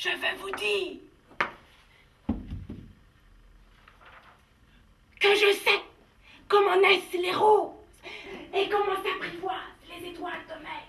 Je veux vous dire que je sais comment naissent les roses et comment s'apprivoisent les étoiles de mer.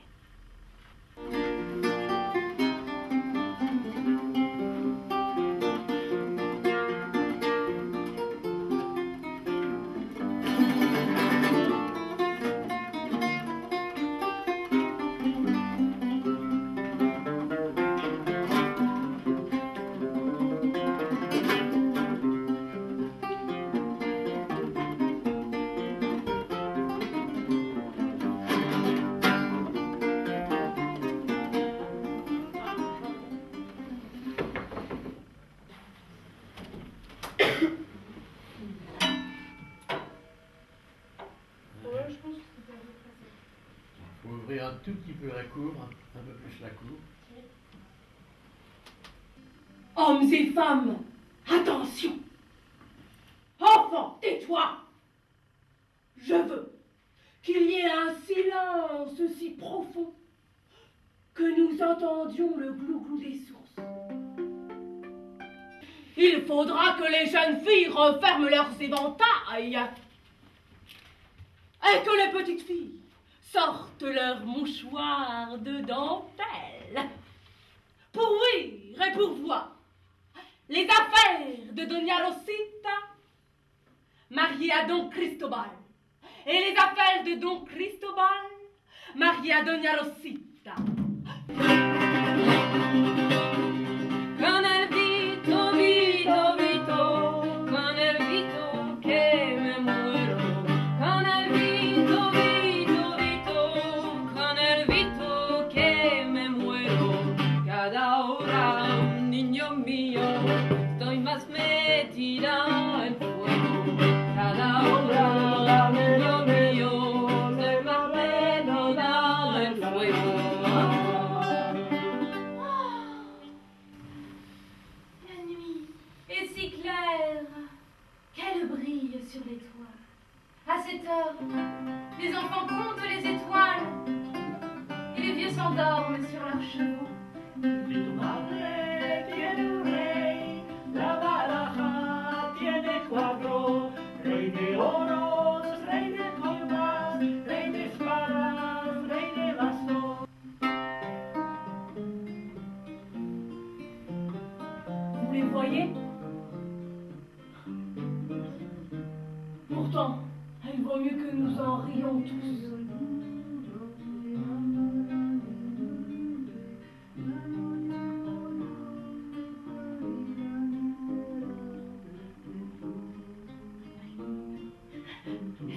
Un tout petit peu la cour, un peu plus la cour. Hommes et femmes, attention! Enfants, tais-toi! Je veux qu'il y ait un silence si profond que nous entendions le glou-glou des sources. Il faudra que les jeunes filles referment leurs éventails et que les petites filles sortent leurs mouchoirs de dentelle pour rire et pour voir les affaires de Doña Rosita mariée à Don Cristobal et les affaires de Don Cristobal marié à Doña Rosita. Con el Vito, Vito, Vito, con el Vito que me muero. Con el Vito, Vito, Vito, con el Vito que me muero. Cada hora, niño mío, estoy más metida en fuego. Cada hora, niño mío, estoy más metida en fuego. La nuit est si claire qu'elle brille sur les toits. À cette heure, les enfants comptent les étoiles et les vieux s'endorment sur leurs chevaux. Si tu madre tiene un rey, la baraja tiene cuatro, rey de oros, rey de copas, rey de espadas, rey de bastos. Vous les voyez? Pourtant, il vaut mieux que nous en rions tous.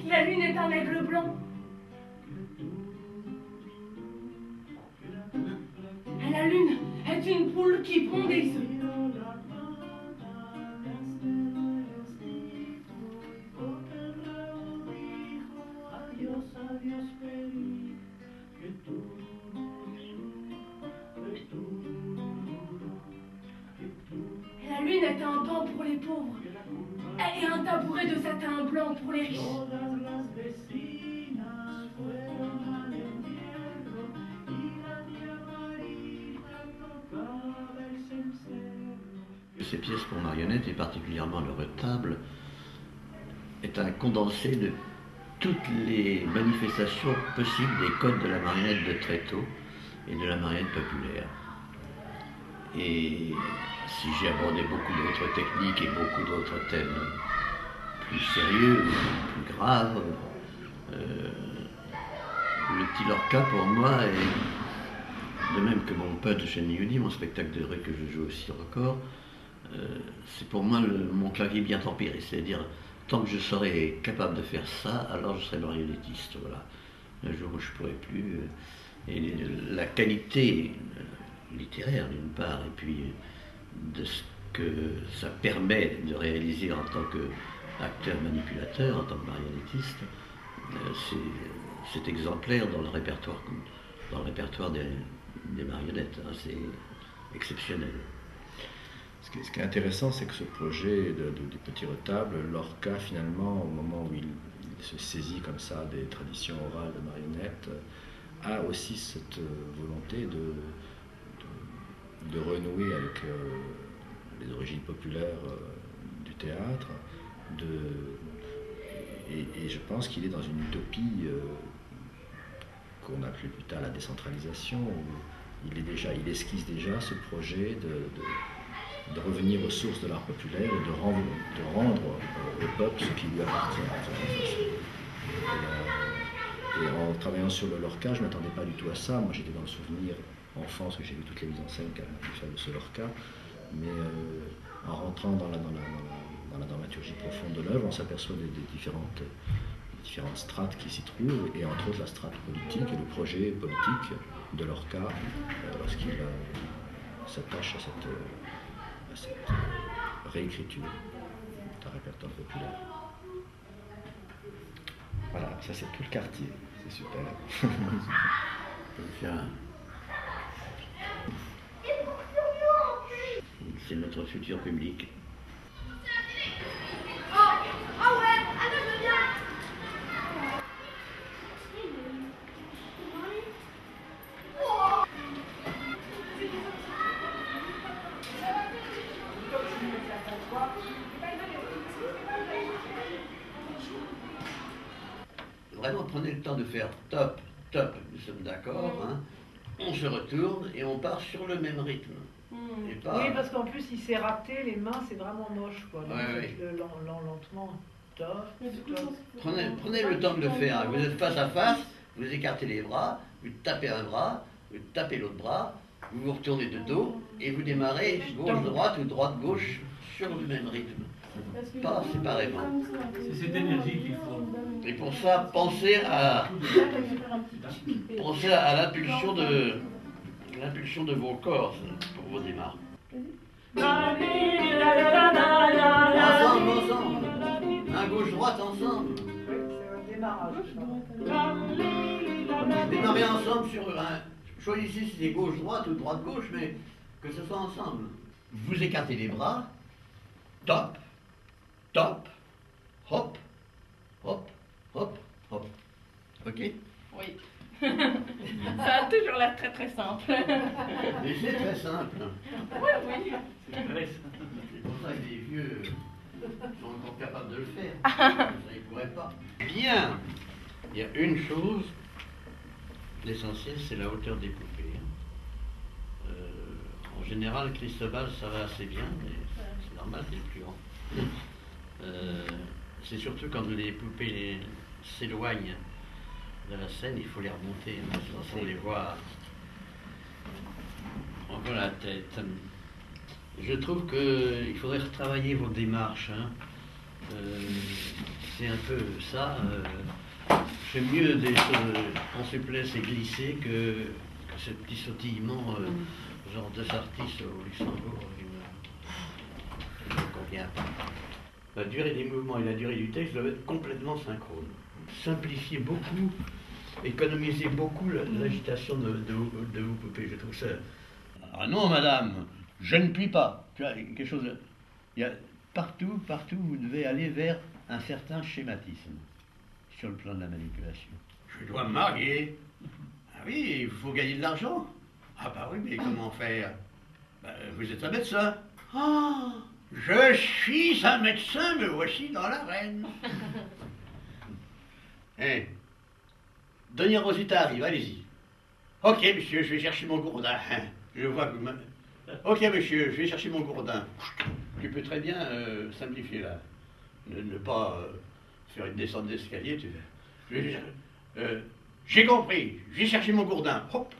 La lune est un aigle blanc. La lune est une poule qui pond des œufs. La lune est un banc pour les pauvres et un tabouret de satin blanc pour les riches. Ces pièces pour marionnettes, et particulièrement le retable, est un condensé de toutes les manifestations possibles des codes de la marionnette de Tréteau et de la marionnette populaire. Et si j'ai abordé beaucoup d'autres techniques et beaucoup d'autres thèmes plus sérieux, plus graves, le petit Lorca pour moi est, de même que mon Punch chez Yudi, mon spectacle de rue que je joue aussi encore, c'est pour moi mon clavier bien tempéré, c'est-à-dire tant que je serai capable de faire ça, alors je serai marionnettiste. Voilà. Le jour où je ne pourrai plus, et la qualité littéraire d'une part, et puis de ce que ça permet de réaliser en tant qu'acteur manipulateur, en tant que marionnettiste, c'est exemplaire dans le répertoire des marionnettes. Hein, c'est exceptionnel. Ce qui est intéressant, c'est que ce projet du petit retable, Lorca, finalement, au moment où il se saisit comme ça des traditions orales de marionnettes, a aussi cette volonté de renouer avec les origines populaires du théâtre, et je pense qu'il est dans une utopie qu'on appelait plus tard la décentralisation, où il esquisse déjà ce projet de revenir aux sources de l'art populaire et de rendre au peuple ce qui lui appartient. Et en travaillant sur le Lorca, je ne m'attendais pas du tout à ça. Moi, j'étais dans le souvenir enfant, parce que j'ai vu toutes les mises en scène qu'a pu faire de ce Lorca. Mais en rentrant dans la dramaturgie profonde de l'œuvre, on s'aperçoit des différentes strates qui s'y trouvent, et entre autres la strate politique et le projet politique de Lorca lorsqu'il s'attache à cette réécriture d'un répertoire populaire. Voilà, ça c'est tout le quartier, c'est super. C'est notre futur public. Vraiment, prenez le temps de faire top, nous sommes d'accord, hein. On se retourne et on part sur le même rythme. Et pas... Oui, parce qu'en plus, il s'est raté, les mains, c'est vraiment moche, quoi. Donc, Ouais. lentement, top. Prenez le temps de le faire. Vous êtes face à face, vous écartez les bras, vous tapez un bras, vous tapez l'autre bras, vous vous retournez de dos et vous démarrez gauche-droite ou droite-gauche sur le même rythme. Pas séparément. C'est cette énergie qu'il faut. Et pour ça, pensez à l'impulsion de vos corps pour vos démarches. Ensemble. Un gauche-droite ensemble. Oui, c'est un démarrage. Démarrez ensemble sur un... Choisissez si c'est gauche-droite ou droite-gauche, mais que ce soit ensemble. Vous écartez les bras. Top. Top. Hop. Hop. Hop. Hop. Ok? Oui. Ça a toujours l'air très très simple. Mais c'est très simple. Oui, oui. C'est vrai, ça. C'est pour ça que les vieux sont encore capables de le faire. Ça, ils ne pourraient pas. Bien. Il y a une chose, l'essentiel, c'est la hauteur des poupées. En général, Cristobal, ça va assez bien, mais c'est normal, c'est le plus grand. C'est surtout quand les poupées s'éloignent de la scène, il faut les remonter, on les voit encore la tête. Je trouve qu'il faudrait retravailler vos démarches. Hein. C'est un peu ça. C'est mieux des choses en souplesse et glissé que ce petit sautillement, genre deux artistes au Luxembourg, qui ne convient pas. La durée des mouvements et la durée du texte doivent être complètement synchrones. Simplifiez beaucoup, économisez beaucoup l'agitation de vos poupées, je trouve ça. Ah non, madame, je ne puis pas. Tu vois, quelque chose. Il y a partout, vous devez aller vers un certain schématisme sur le plan de la manipulation. Je dois me marier. Ah oui, il faut gagner de l'argent. Ah bah oui, mais comment faire? Vous êtes un médecin. Ah, je suis un médecin, me voici dans l'arène. Hein? Donia Rosita arrive, allez-y. Ok, monsieur, je vais chercher mon gourdin. Je vois que vous m'avez... Ok, monsieur, je vais chercher mon gourdin. Tu peux très bien simplifier là. Ne pas faire une descente d'escalier. J'ai compris, j'ai cherché mon gourdin. Hop.